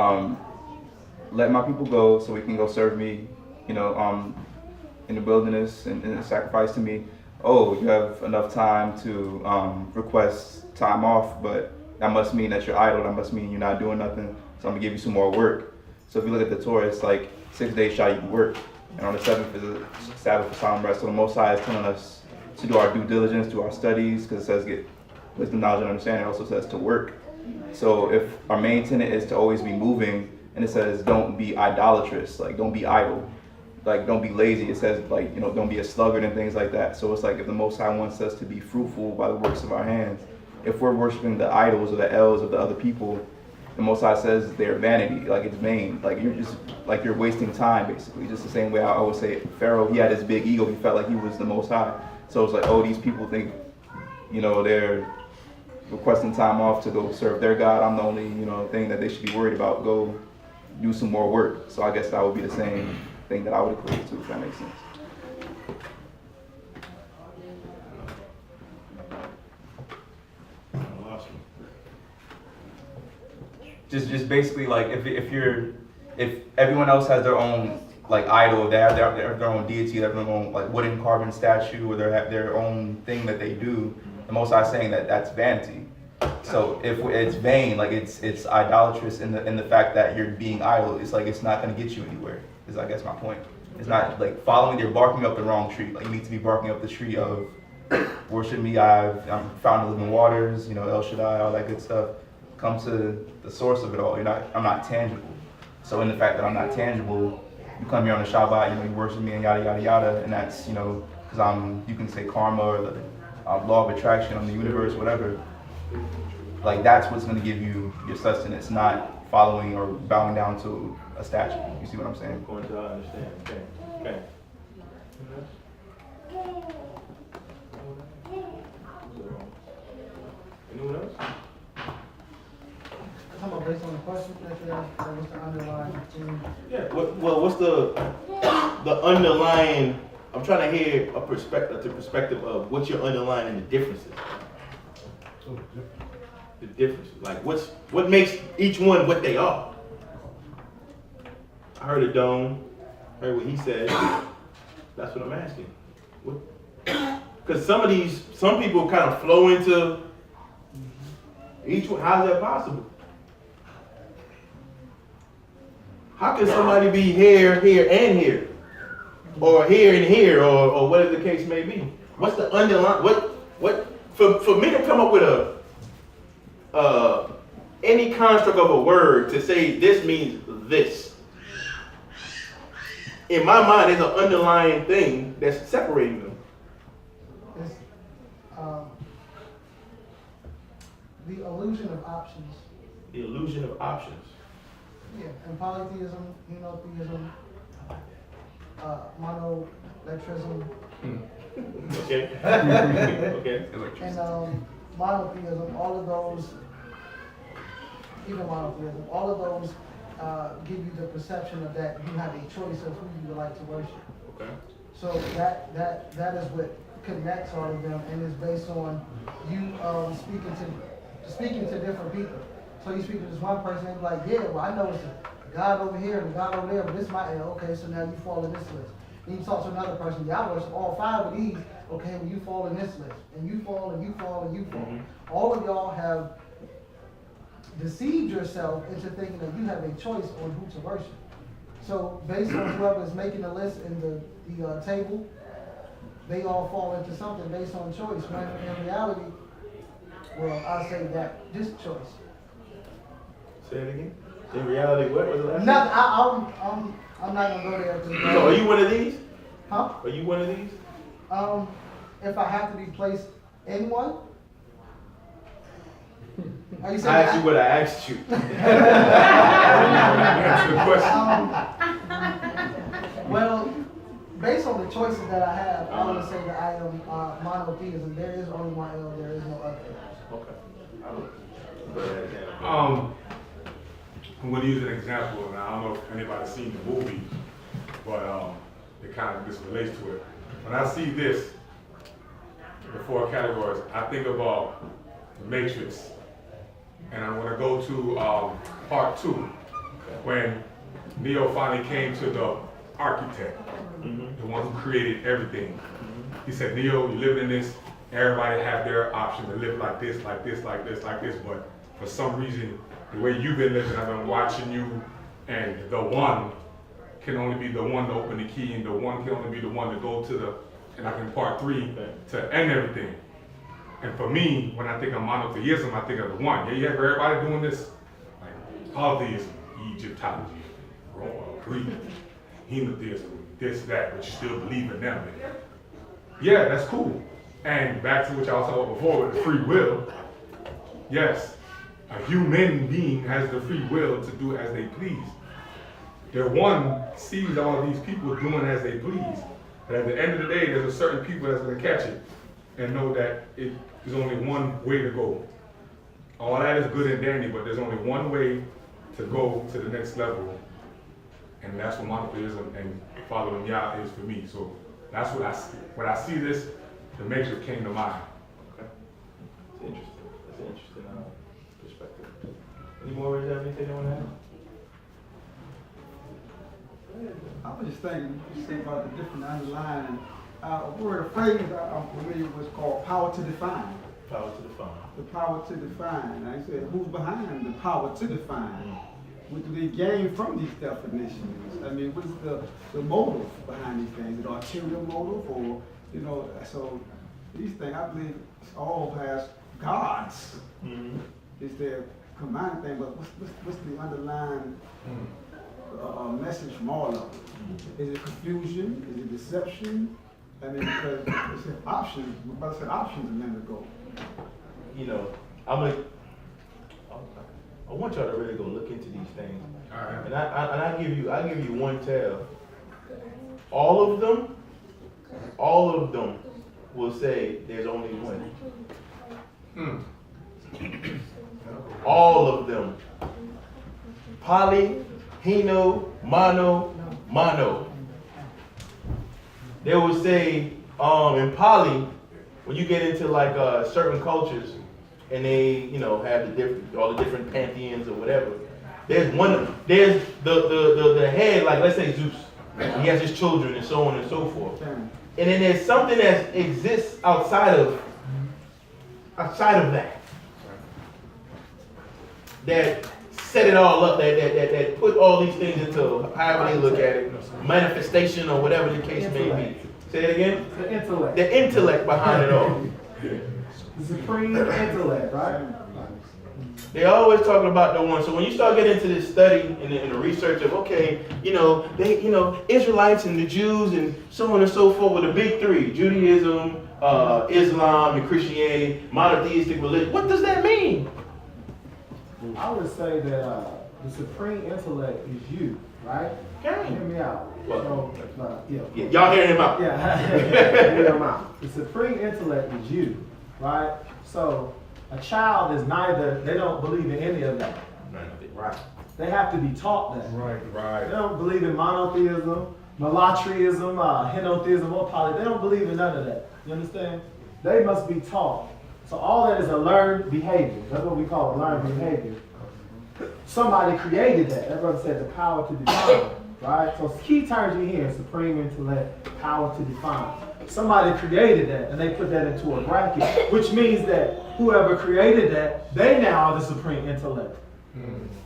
"Let my people go, so we can go serve me, in the wilderness and sacrifice to me. Oh, you have enough time to request time off, but that must mean that you're idle. That must mean you're not doing nothing. So I'm gonna give you some more work." So if you look at the Torah, it's like 6 days shall you work, and on the 7th is a Sabbath for solemn rest. So the Most High is telling us to do our due diligence, do our studies, because it says get wisdom, knowledge, and understanding. It also says to work. So if our main tenet is to always be moving, and it says don't be idolatrous, like don't be idle, like don't be lazy. It says like don't be a sluggard and things like that. So it's like if the Most High wants us to be fruitful by the works of our hands, if we're worshiping the idols or the L's of the other people, the Most High says they're vanity, like it's vain, like you're wasting time basically. Just the same way I would say Pharaoh, he had his big ego, he felt like he was the Most High. So it's like, oh, these people think, they're requesting time off to go serve their God. I'm the only, thing that they should be worried about. Go do some more work. So I guess that would be the same thing that I would equate it to, if that makes sense. Just basically like if everyone else has their own like idol, they have their own deity, they have their own like wooden carving statue, or they have their own thing that they do, the Most High is saying that that's vanity. So if it's vain, like it's idolatrous in the fact that you're being idle, it's like it's not going to get you anywhere. Is I guess my point. It's not like you're barking up the wrong tree. Like you need to be barking up the tree of worship me. I'm found in living waters. El Shaddai, all that good stuff. Come to the source of it all. I'm not tangible. So in the fact that I'm not tangible, you come here on the Shabbat, you worship me and yada yada yada, and that's because you can say karma or the law of attraction on the universe, whatever. Like that's what's going to give you your sustenance, not following or bowing down to a statue. You see what I'm saying? According to I understand. Okay. Anyone else? Talking about based on the question that you asked, what's the underlying theme? Yeah. What's the underlying? I'm trying to hear the perspective of what's your underlying and the differences. The differences, like what makes each one what they are. I heard a dome. Heard what he said. That's what I'm asking. Because some people kind of flow into each one. How is that possible? How can somebody be here, and here, or here and here, or whatever the case may be? What's the underlying? What for me to come up with any construct of a word to say this means this? In my mind, there's an underlying thing that's separating them. It's the illusion of options. The illusion of options. Yeah, and polytheism, henotheism, monolatrism. Okay. Okay. And monotheism, all of those, even monotheism, all of those give you the perception of that you have a choice of who you would like to worship. Okay. So that is what connects all of them, and is based on you speaking to different people. So you speak to this one person and be like, yeah, well I know it's a God over here and a God over there, but this is my L. Okay, so now you fall in this list. Then you talk to another person, yeah, I worship all 5 of these. Okay, well you fall in this list, and you fall and you fall and you fall. Mm-hmm. All of y'all have deceived yourself into thinking that you have a choice on who to worship. So based on whoever is making the list in the table, they all fall into something based on choice. When in reality, well, I say that this choice. Say it again. In reality, what was the last? Nothing. I'm not gonna go there. So are you one of these? Huh? Are you one of these? If I have to be placed in one. Are you saying I asked you what I asked you. Answer the question. Well, based on the choices that I have, I want to say that I am monotheism. There is only one El, there is no other. Okay. I'm going to use an example, and I don't know if anybody's seen the movie, but it kind of just relates to it. When I see this, the 4 categories, I think about the Matrix, and I want to go to part 2, when Neo finally came to the architect, the one who created everything. He said, Neo, you live in this, everybody have their option to live like this, like this, like this, like this, but for some reason, the way you've been living, I've been watching you, and the one can only be the one to open the key, and the one can only be the one to go to the, and like in part 3, to end everything. And for me, when I think of monotheism, I think of the one. Yeah, you have everybody doing this, like polytheism, Egyptology, Greek, Henotheism, this, that, but you still believe in them. Yeah, that's cool. And back to what y'all saw before with the free will, yes. A human being has the free will to do as they please. The one sees all these people doing as they please. And at the end of the day, there's a certain people that's going to catch it and know that it is only one way to go. All that is good and dandy, but there's only one way to go to the next level. And that's what monotheism and following Yah is for me. So that's what I see. When I see this, the Matrix came to mind. Okay. It's interesting. That's an interesting perspective. Any more words? Anything you want to add? I was just thinking, you say about the different underlying word or phrase I'm familiar with called power to define. Power to define. The power to define. I said, who's behind the power to define? What do they gain from these definitions? I mean, what is the motive behind these things? Is it ulterior motive, or, you know, so these things, I believe, all has gods. It's their combined thing, but what's the underlying message from all of it? Is it confusion? Is it deception? I mean, because it said options. My brother said options a minute ago. You know, I want y'all to really go look into these things. All right. And I give you one tell. All of them will say there's only one. All of them. Poly, Heno, Mono. They will say, in Poly, when you get into like certain cultures, and they, you know, have all the different pantheons or whatever. There's the head, like let's say Zeus. He has his children and so on and so forth. And then there's something that exists outside of that set it all up, that put all these things into however they look at it, manifestation or whatever the case may be. Say it again? The intellect. The intellect behind it all. The supreme intellect, right? They always talking about the one. So when you start getting into this study and the research of, okay, Israelites and the Jews and so on and so forth with the big three, Judaism, Islam, and Christianity, monotheistic religion. What does that mean? I would say that the supreme intellect is you, right? Okay. Hear me out. Well, Yeah, y'all hear him out. Yeah, hear him out. The supreme intellect is you, right? So a child is neither, they don't believe in any of that. Right. They have to be taught that. Right. They don't believe in monotheism, Monolatrism, Henotheism, or Poly. They don't believe in none of that. You understand? They must be taught. So all that is a learned behavior. That's what we call a learned behavior. Somebody created that. That brother said the power to define, right? So key terms you hear: supreme intellect, power to define. Somebody created that, and they put that into a bracket, which means that whoever created that, they now are the supreme intellect.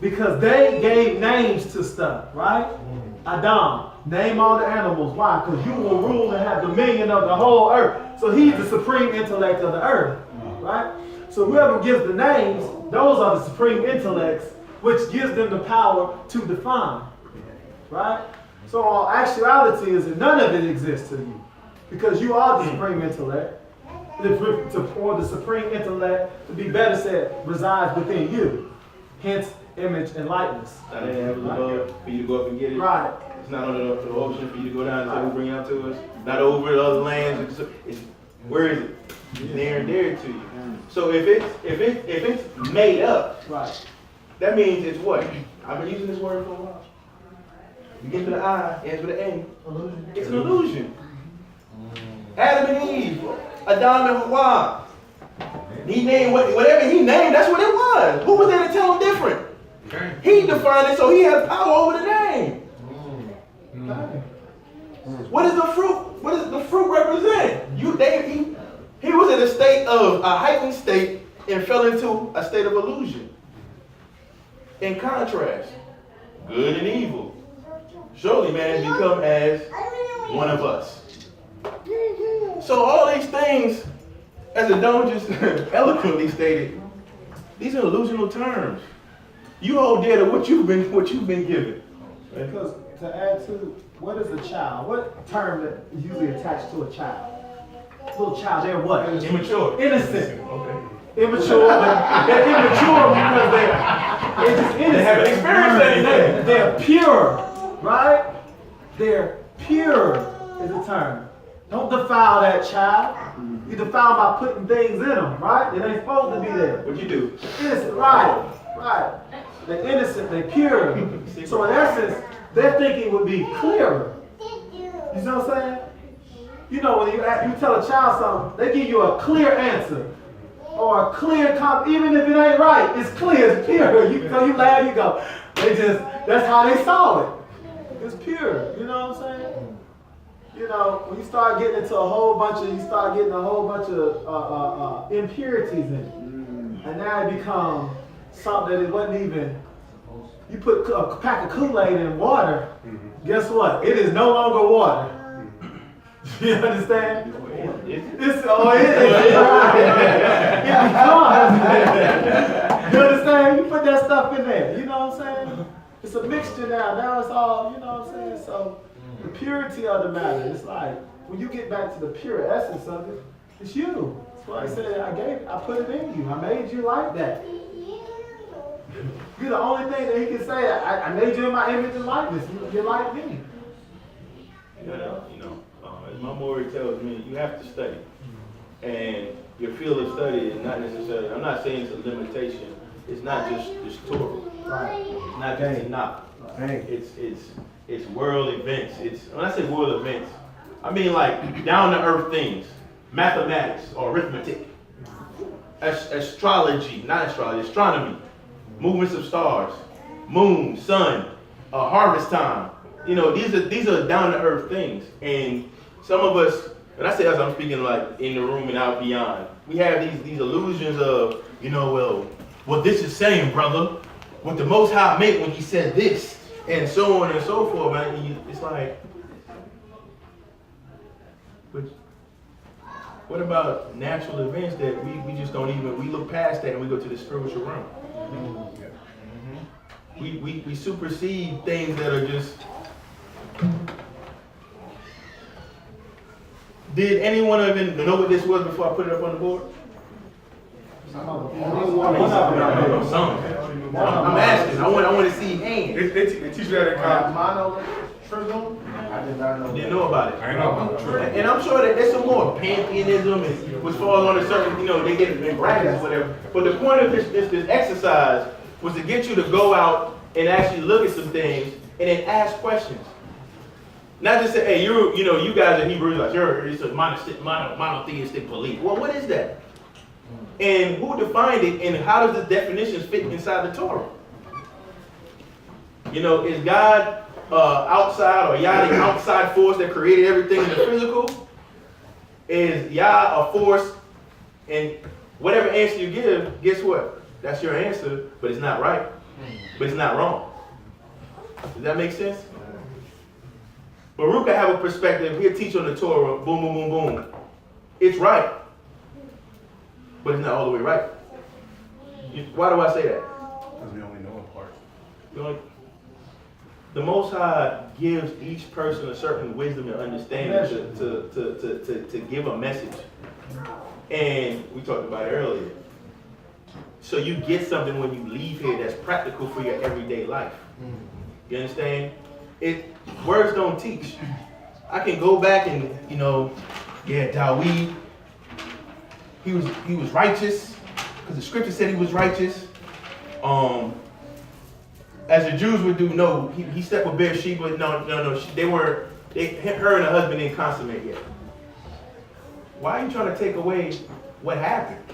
Because they gave names to stuff, right? Adam, name all the animals. Why? Because you will rule and have dominion of the whole earth. So he's the supreme intellect of the earth, right? So whoever gives the names, those are the supreme intellects which gives them the power to define. Right? So actuality is that none of it exists to you. Because you are the supreme intellect. Or the supreme intellect, to be better said, resides within you. Hence, image and likeness. Not in the heavens above for you to go up and get it. Right. It's not on the ocean for you to go down and bring it out to us. Not over the other lands. Where is it? It's near and dear to you. So if it's made up, right, that means it's what? I've been using this word for a while. You get to the I, ends with an N. It's an illusion. Adam and Eve, Adam and Hawa. He named whatever he named, that's what it was. Who was there to tell him different? He defined it, so he had power over the name. What is the fruit? What does the fruit represent? He was in a state of a heightened state and fell into a state of illusion. In contrast, good and evil. Surely man has become as one of us. So all these things, as the Dome just eloquently stated, these are illusional terms. You hold dear to what you've been given. Because to add to, what is a child? What term that is usually attached to a child? Little child, they're what? Immature. Innocent. Okay. Immature, but they're immature because they're just innocent. They haven't experienced anything. They're pure, right? They're pure is the term. Don't defile that child. You defile by putting things in them, right? It ain't supposed to be there. What you do? Innocent, right. They're innocent, they're pure. So in essence, their thinking would be clearer. You see what I'm saying? You know, when you tell a child something, they give you a clear answer. Or a clear even if it ain't right, it's clear, it's pure. You laugh, you go. That's how they saw it. It's pure, you know what I'm saying? You know, when you start getting into a whole bunch of impurities in it. And now it becomes something that it wasn't even, you put a pack of Kool-Aid in water, guess what? It is no longer water. You understand? It's you understand? You put that stuff in there, you know what I'm saying? It's a mixture now. Now it's all, you know what I'm saying? So the purity of the matter, it's like when you get back to the pure essence of it, it's you. That's why I said I put it in you. I made you like that. You're the only thing that he can say, I made you in my image and likeness. You're like me. As my MORAY tells me, you have to study. And your field of study is not necessarily, I'm not saying it's a limitation. It's not just Torah. Right. It's not just enough. It's world events. When I say world events, I mean like down to earth things. Mathematics or arithmetic. Astrology, not astrology, astronomy. Movements of stars. Moon, sun, harvest time. You know, these are down to earth things. And some of us, when I say us, I'm speaking like in the room and out beyond. We have these illusions of, what this is saying, brother. What the Most High meant when he said this. And so on and so forth. Man. It's like, but what about natural events that we just don't even, we look past that and we go to the spiritual realm. We supersede things that are just. Did anyone even know what this was before I put it up on the board? I'm asking. I want to see hands. They teach you that in college. Monolatrism? I did not know. Didn't know about it. I know about it. And I'm sure that there's some more pantheism, which falls on a certain, they get in brackets or whatever. But the point of this exercise was to get you to go out and actually look at some things and then ask questions. Not just say, hey, you guys are Hebrews, like it's a monotheistic belief. Well, what is that? And who defined it, and how does the definitions fit inside the Torah? Is God outside, or Yah the outside force that created everything in the physical? Is Yah a force? And whatever answer you give, guess what? That's your answer, but it's not right. But it's not wrong. Does that make sense? Baruch can have a perspective. He'll teach on the Torah. Boom, boom, boom, boom. It's right. But it's not all the way right. Why do I say that? Because we only know in part. The Most High gives each person a certain wisdom and understanding to give a message. And we talked about it earlier. So you get something when you leave here that's practical for your everyday life. You understand? Words don't teach. I can go back and, Dawid, he was righteous, because the scripture said he was righteous. As the Jews would do, no, he slept with Bathsheba. No, her and her husband didn't consummate yet. Why are you trying to take away what happened?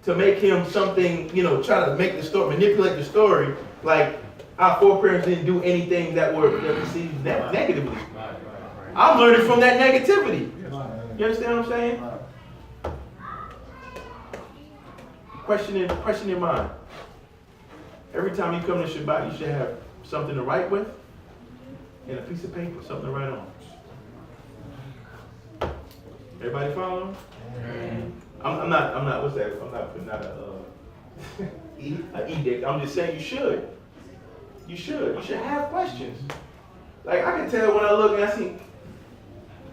To make him something, try to make the story, manipulate the story, like our foreparents didn't do anything that perceived negatively. I'm learning from that negativity. You understand what I'm saying? Question in mind. Every time you come to Shabbat, you should have something to write with and a piece of paper, something to write on. Everybody follow? I'm not, what's that? I'm not putting out an edict. I'm just saying you should. You should have questions. Like I can tell when I look and I see,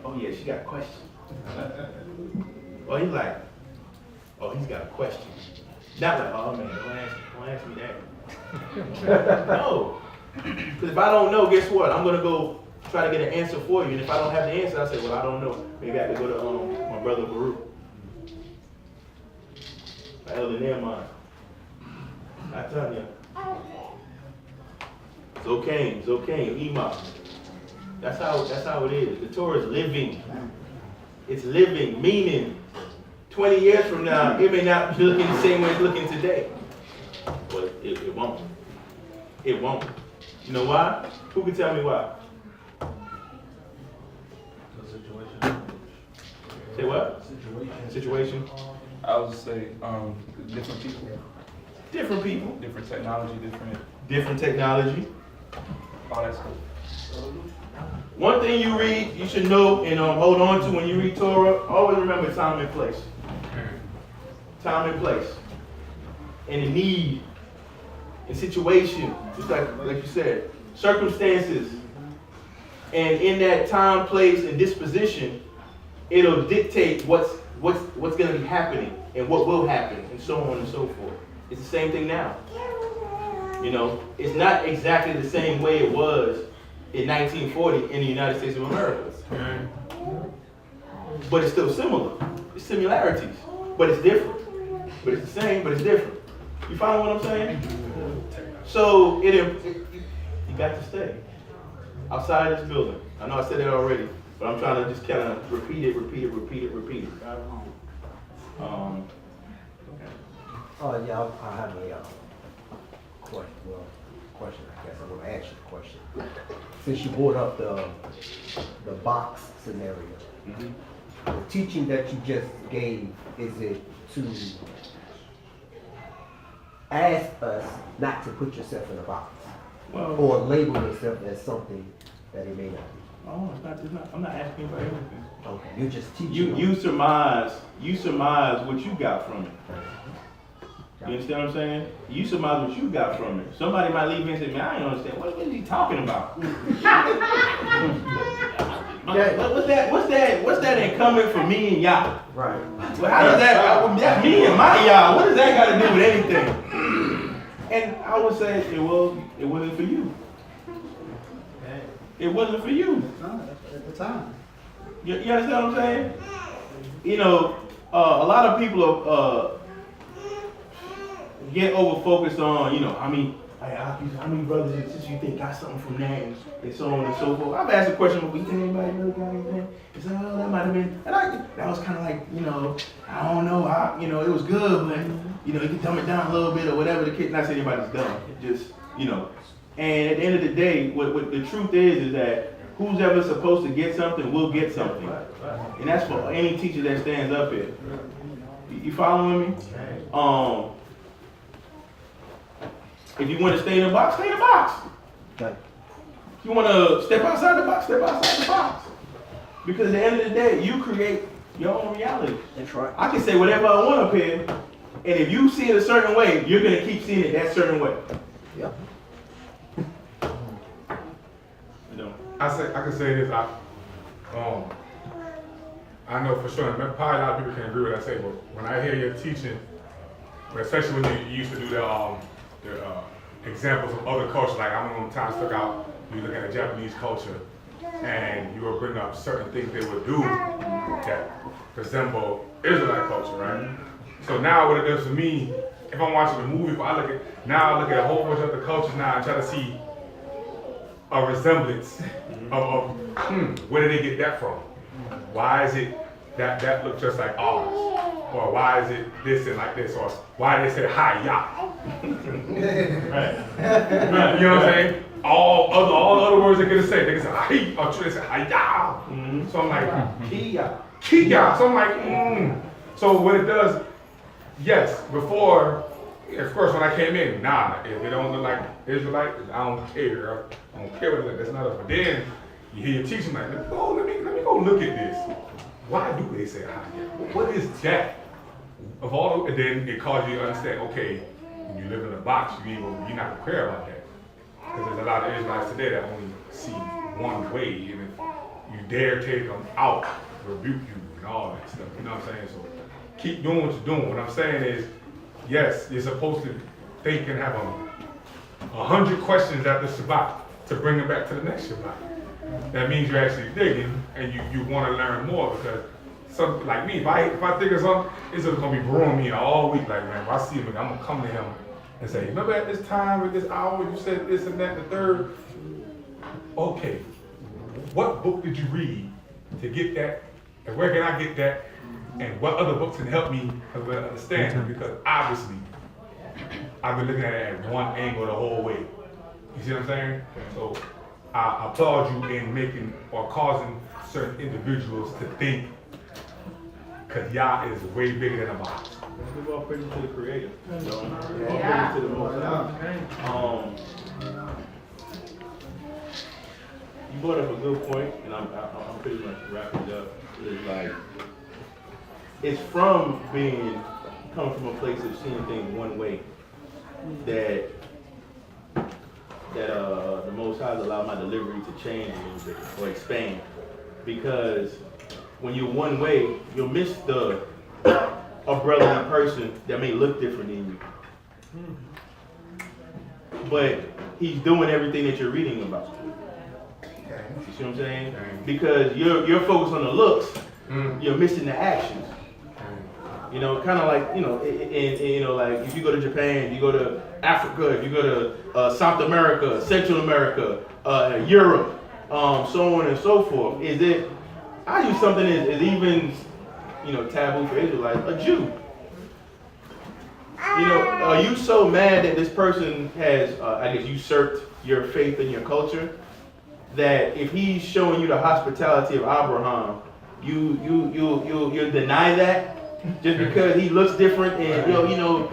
oh yeah, she got a question. Or he's like, oh, he's got a question. Not like, oh man, don't ask me that. No. Because if I don't know, guess what? I'm going to go try to get an answer for you. And if I don't have the answer, I say, well, I don't know. Maybe I could go to my brother Baruch. My elder Nehemiah. I tell you. Zokaim, Ema. That's how it is. The Torah is living. It's living, meaning 20 years from now, it may not be looking the same way it's looking today. But it won't. It won't. You know why? Who can tell me why? The situation. Say what? Situation. I would say different people. Different people. Different technology, different technology. All that stuff. One thing you read, you should know and hold on to when you read Torah, always remember time and place. Time and place. And the need and situation, just like you said, circumstances. And in that time, place, and disposition, it'll dictate what's going to be happening and what will happen and so on and so forth. It's the same thing now. It's not exactly the same way it was in 1940 in the United States of America. But it's still similar. It's similarities, but it's different. But it's the same, but it's different. You follow what I'm saying? So you got to stay outside this building. I know I said that already, but I'm trying to just kind of repeat it. Yeah, I have a question. I guess I'm going to ask you a question. Since you brought up the box scenario, the teaching that you just gave, is it to ask us not to put yourself in a box, or label yourself as something that it may not be? Oh, it's not. I'm not asking for everything. Okay, you're just teaching. You surmise what you got from it. You understand what I'm saying? You surmise what you got from it. Somebody might leave here and say, man, I don't understand. What is he talking about? What's that in common for me and y'all? Right. Well, how does that me and my y'all, what does that got to do with anything? And I would say, it wasn't for you. It wasn't for you. At the time. You understand what I'm saying? A lot of people get over focused on, how many brothers and sisters you think got something from that and so on and so forth. I've asked a question before, you think anybody really got anything? It's like, oh, that might have been, and that was kind of like, I don't know, it was good, but, you can dumb it down a little bit or whatever the kid, not saying anybody's dumb, just, and at the end of the day, what the truth is that who's ever supposed to get something will get something. And that's for any teacher that stands up here. You following me? If you want to stay in the box, stay in the box. If you want to step outside the box, step outside the box. Because at the end of the day, you create your own reality. That's right. I can say whatever I want up here, and if you see it a certain way, you're going to keep seeing it that certain way. Yeah. You know. I can say this. I know for sure. And probably a lot of people can agree with what I say, but when I hear your teaching, especially when you used to do the examples of other cultures, like I remember times stuck out. You look at the Japanese culture, and you will bring up certain things they would do that resemble Israelite culture, right? So now what it does for me, if I'm watching a movie, if I look at a whole bunch of other cultures now and try to see a resemblance of where did they get that from? Why is it that looks just like ours? Or why is it this and like this? Or why did they say hi-ya? Right. You know what I'm saying? All the other words they're gonna say, they can say hi, or they say hi-ya. So I'm like, Kia. So I'm like, So what it does, yes, before, of course, when I came in, if they don't look like Israelites, I don't care. I don't care what it looks like. That's not us. But then you hear your teaching like, oh, let me go look at this. Why do they say hi? What is that? And then it causes you to understand, okay, when you live in a box, you're not gonna care about that. Because there's a lot of Israelites today that only see one way, and if you dare take them out, rebuke you and all that stuff. You know what I'm saying? So keep doing what you're doing. What I'm saying is, yes, you're supposed to think and have 100 questions after Shabbat to bring them back to the next Shabbat. That means you're actually digging and you want to learn more, because something like me, if I think of something, it's just gonna be brewing me all week. Like, man, if I see him, I'm gonna come to him and say, remember at this time, at this hour, you said this and that, the third. Okay, what book did you read to get that? And where can I get that? And what other books can help me understand it? Because obviously, I've been looking at it at one angle the whole way. You see what I'm saying? So I applaud you in making or causing certain individuals to think, because Yah is way bigger than a box. We all praise to the Creator. All praise to the Most High. You brought up a good point, and I'm pretty much wrapping it up. It's like, it's from coming from a place of seeing things one way that the Most High has allowed my delivery to change a little bit or expand. Because when you're one way, you'll miss a brotherly person that may look different than you. But he's doing everything that you're reading about. You see what I'm saying? Because you're focused on the looks, you're missing the actions. You know, kind of like, like if you go to Japan, you go to Africa, if you go to South America, Central America, Europe, so on and so forth. I use something as even, taboo for Israelites, a Jew. Are you so mad that this person has, usurped your faith and your culture, that if he's showing you the hospitality of Abraham, you deny that? Just because he looks different and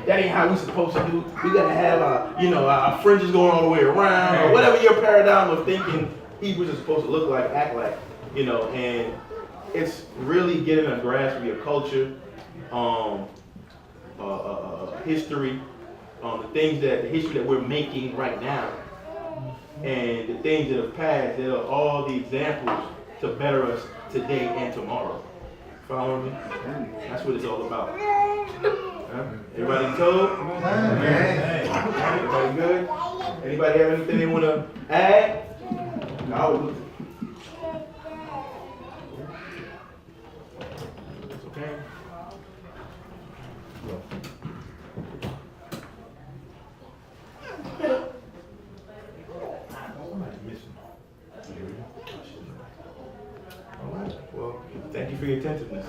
that ain't how we supposed to do. We gotta have our fringes going all the way around, or whatever your paradigm of thinking Hebrews are supposed to look like, act like, and it's really getting a grasp of your culture, history, the history that we're making right now, and the things that have passed. That are all the examples to better us today and tomorrow. Follow me? That's what it's all about. Everybody told? Everybody good? Anybody have anything they want to add? No. It's okay. All right. Well, thank you for your attentiveness.